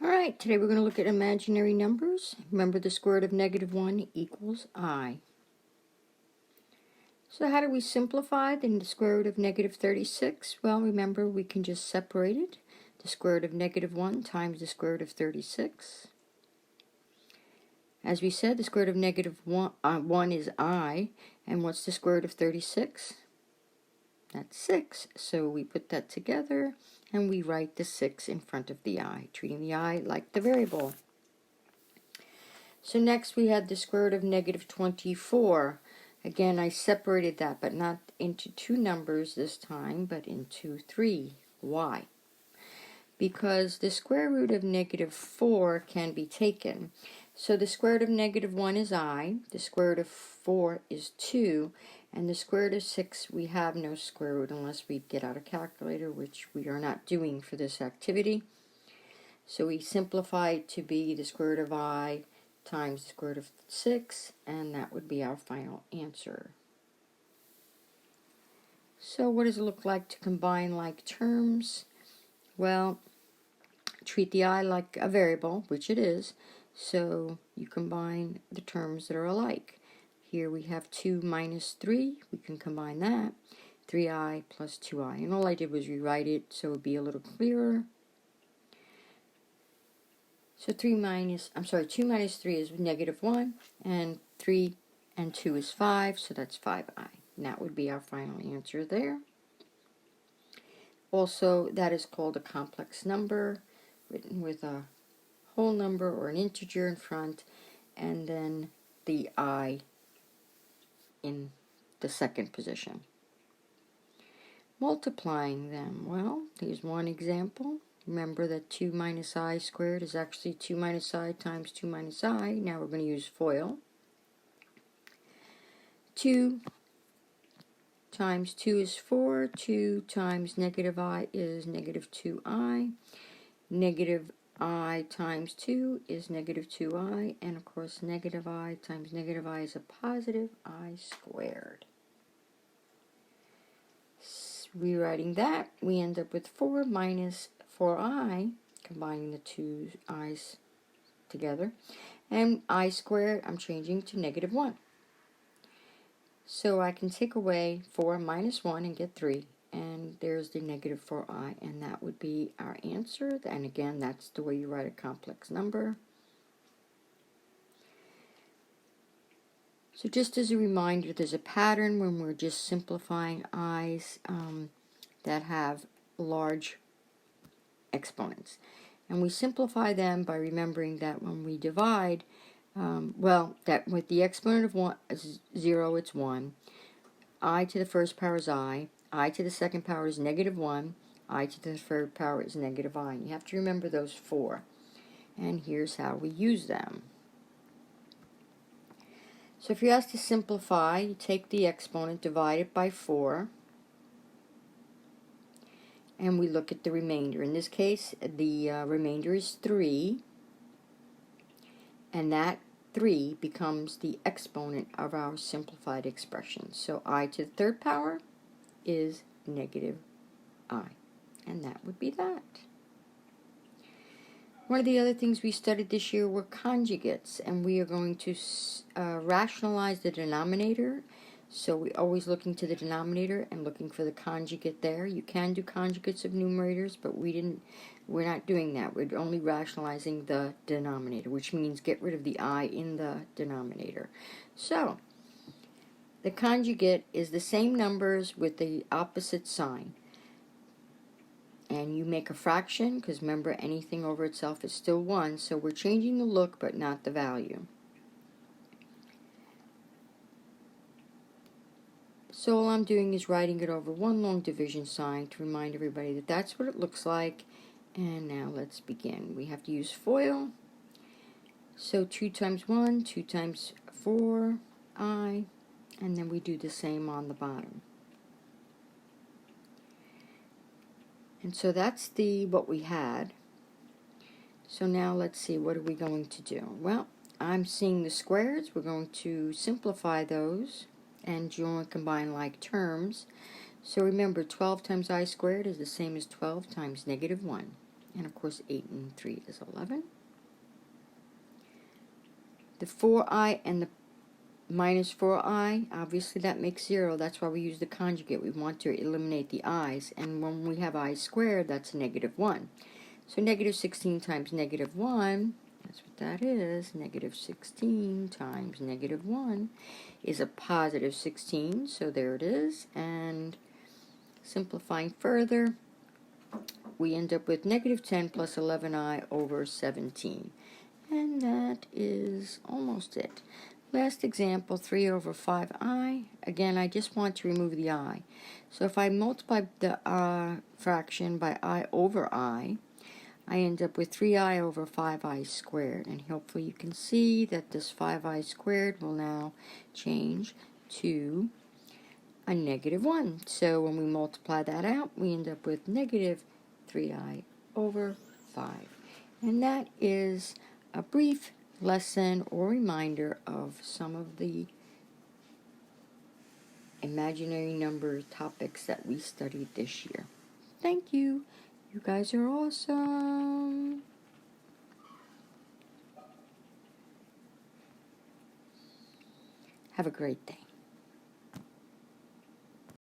Alright, today we're going to look at imaginary numbers. Remember, the square root of -1 equals I. So how do we simplify the square root of -36? Well, remember, we can just separate it. The square root of -1 times the square root of 36. As we said, the square root of -1 is I. And what's the square root of 36? That's 6. So we put that together and we write the 6 in front of the I, treating the I like the variable. So next we had the square root of -24. Again, I separated that, but not into two numbers this time, but into three. Why? Because the square root of -4 can be taken. So the square root of -1 is I, the square root of 4 is 2, and the square root of 6, we have no square root unless we get out a calculator, which we are not doing for this activity. So we simplify it to be the square root of I times the square root of 6, and that would be our final answer. So what does it look like to combine like terms? Well, treat the I like a variable, which it is, so you combine the terms that are alike. Here we have 2 minus 3, we can combine that, 3I plus 2I, and all I did was rewrite it so it would be a little clearer. So 2 minus 3 is -1, and 3 and 2 is 5, so that's 5I. And that would be our final answer there. Also, that is called a complex number, written with a whole number or an integer in front, and then the I in the second position. Multiplying them, well, here's one example. Remember that 2 minus I squared is actually 2 minus I times 2 minus I. Now we're going to use FOIL. 2 times 2 is 4. 2 times -I is -2I. Negative I times 2 is -2I. And of course, -I times -I is a positive I squared. Rewriting that, we end up with 4 minus 4I, combining the two i's together, and I squared, I'm changing to -1. So I can take away 4 minus 1 and get 3, and there's the -4I, and that would be our answer. And again, that's the way you write a complex number. So just as a reminder, there's a pattern when we're just simplifying i's that have large exponents. And we simplify them by remembering that when we divide, that with the exponent of 0, it's 1. I to the first power is I to the second power is -1, I to the third power is -I. And you have to remember those four. And here's how we use them. So if you're asked to simplify, you take the exponent, divide it by 4, and we look at the remainder. In this case, the remainder is 3, and that 3 becomes the exponent of our simplified expression. So I to the third power is -I, and that would be that. One of the other things we studied this year were conjugates, and we are going to rationalize the denominator. So we're always looking to the denominator and looking for the conjugate there. You can do conjugates of numerators, but we're not doing that. We're only rationalizing the denominator, which means get rid of the I in the denominator. So the conjugate is the same numbers with the opposite sign. And you make a fraction, because remember, anything over itself is still 1, so we're changing the look but not the value. So all I'm doing is writing it over one long division sign to remind everybody that that's what it looks like. And now let's begin. We have to use FOIL. So 2 times 1, 2 times 4I, and then we do the same on the bottom. And so that's what we had. So now let's see, what are we going to do? Well, I'm seeing the squares. We're going to simplify those and combine like terms. So remember, 12 times I squared is the same as 12 times -1. And of course 8 and 3 is 11. The 4i and the minus 4i, obviously that makes 0. That's why we use the conjugate. We want to eliminate the i's. And when we have I squared, that's negative 1. So negative 16 times negative 1, that's what that is. Negative 16 times negative 1 is a positive 16. So there it is. And simplifying further, we end up with negative 10 plus 11i over 17. And that is almost it. Last example, 3 over 5i. Again, I just want to remove the I. So if I multiply the fraction by I over I end up with 3i over 5i squared. And hopefully you can see that this 5i squared will now change to a negative 1. So when we multiply that out, we end up with negative 3i over 5. And that is a brief lesson or reminder of some of the imaginary number topics that we studied this year. Thank you. You guys are awesome. Have a great day.